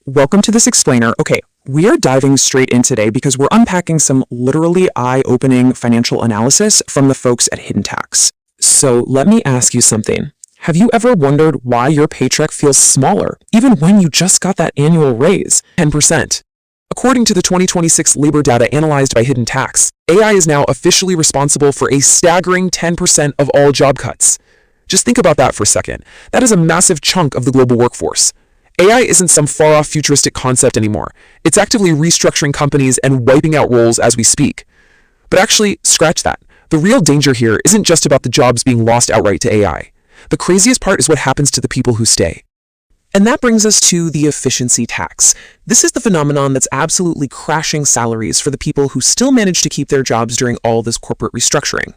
Welcome to this explainer. Okay, we are diving straight in today because we're unpacking some literally eye-opening financial analysis from the folks at Hidden Tax. So let me ask you something. Have you ever wondered why your paycheck feels smaller, even when you just got that annual raise, 10%? According to the 2026 labor data analyzed by Hidden Tax, AI is now officially responsible for a staggering 10% of all job cuts. Just think about that for a second. That is a massive chunk of the global workforce. AI isn't some far-off futuristic concept anymore. It's actively restructuring companies and wiping out roles as we speak. But actually, scratch that. The real danger here isn't just about the jobs being lost outright to AI. The craziest part is what happens to the people who stay. And that brings us to the efficiency tax. This is the phenomenon that's absolutely crashing salaries for the people who still manage to keep their jobs during all this corporate restructuring.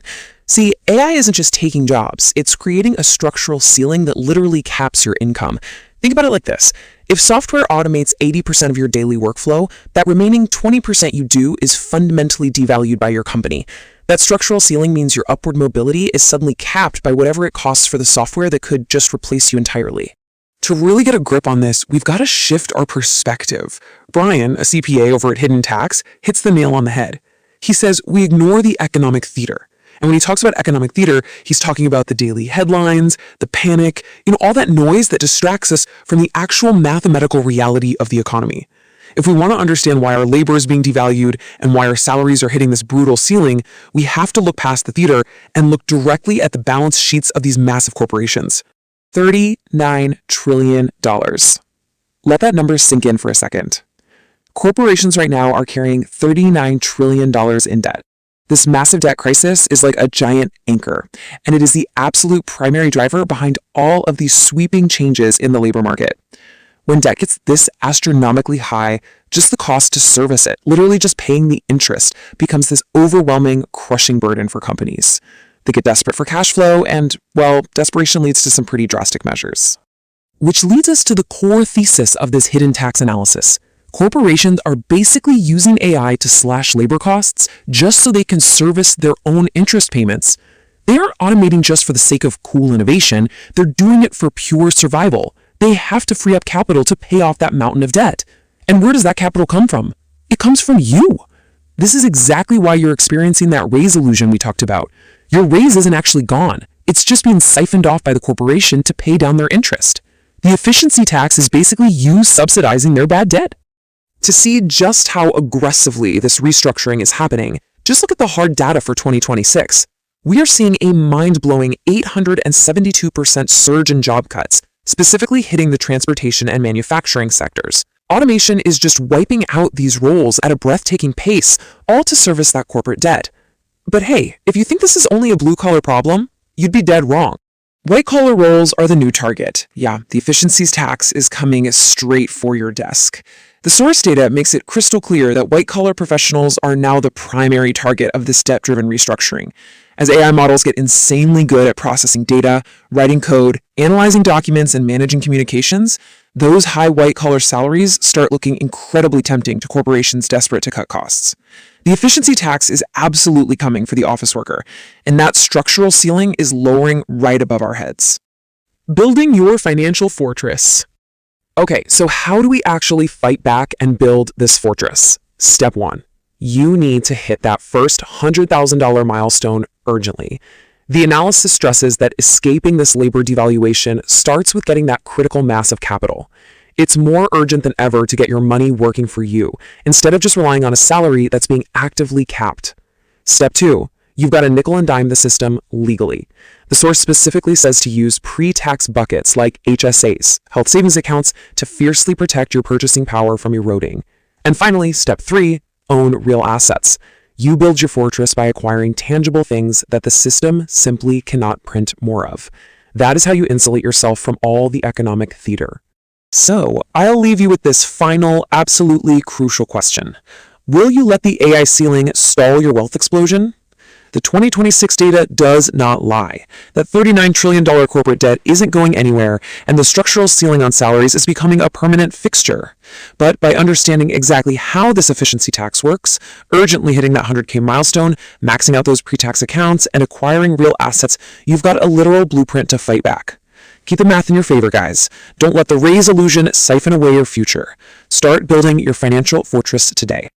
See, AI isn't just taking jobs, it's creating a structural ceiling that literally caps your income. Think about it like this. If software automates 80% of your daily workflow, that remaining 20% you do is fundamentally devalued by your company. That structural ceiling means your upward mobility is suddenly capped by whatever it costs for the software that could just replace you entirely. To really get a grip on this, we've got to shift our perspective. Brian, a CPA over at Hidden Tax, hits the nail on the head. He says we ignore the economic theater. And when he talks about economic theater, he's talking about the daily headlines, the panic, all that noise that distracts us from the actual mathematical reality of the economy. If we want to understand why our labor is being devalued and why our salaries are hitting this brutal ceiling, we have to look past the theater and look directly at the balance sheets of these massive corporations. $39 trillion. Let that number sink in for a second. Corporations right now are carrying $39 trillion in debt. This massive debt crisis is like a giant anchor, and it is the absolute primary driver behind all of these sweeping changes in the labor market. When debt gets this astronomically high, just the cost to service it, literally just paying the interest, becomes this overwhelming, crushing burden for companies. They get desperate for cash flow, and, well, desperation leads to some pretty drastic measures. Which leads us to the core thesis of this hidden tax analysis. Corporations are basically using AI to slash labor costs just so they can service their own interest payments. They aren't automating just for the sake of cool innovation, they're doing it for pure survival. They have to free up capital to pay off that mountain of debt. And where does that capital come from? It comes from you. This is exactly why you're experiencing that raise illusion we talked about. Your raise isn't actually gone. It's just being siphoned off by the corporation to pay down their interest. The efficiency tax is basically you subsidizing their bad debt. To see just how aggressively this restructuring is happening, just look at the hard data for 2026. We are seeing a mind-blowing 872% surge in job cuts, specifically hitting the transportation and manufacturing sectors. Automation is just wiping out these roles at a breathtaking pace, all to service that corporate debt. But hey, if you think this is only a blue-collar problem, you'd be dead wrong. White-collar roles are the new target. Yeah, the efficiencies tax is coming straight for your desk. The source data makes it crystal clear that white-collar professionals are now the primary target of this debt-driven restructuring. As AI models get insanely good at processing data, writing code, analyzing documents, and managing communications, those high white-collar salaries start looking incredibly tempting to corporations desperate to cut costs. The efficiency tax is absolutely coming for the office worker, and that structural ceiling is lowering right above our heads. Building your financial fortress. Okay, so how do we actually fight back and build this fortress? Step 1. You need to hit that first $100,000 milestone urgently. The analysis stresses that escaping this labor devaluation starts with getting that critical mass of capital. It's more urgent than ever to get your money working for you, instead of just relying on a salary that's being actively capped. Step 2. You've got to nickel and dime the system legally. The source specifically says to use pre-tax buckets like HSAs, health savings accounts, to fiercely protect your purchasing power from eroding. And finally, step 3, own real assets. You build your fortress by acquiring tangible things that the system simply cannot print more of. That is how you insulate yourself from all the economic theater. So, I'll leave you with this final, absolutely crucial question. Will you let the AI ceiling stall your wealth explosion? The 2026 data does not lie. That $39 trillion corporate debt isn't going anywhere, and the structural ceiling on salaries is becoming a permanent fixture. But by understanding exactly how this efficiency tax works, urgently hitting that 100K milestone, maxing out those pre-tax accounts, and acquiring real assets, you've got a literal blueprint to fight back. Keep the math in your favor, guys. Don't let the raise illusion siphon away your future. Start building your financial fortress today.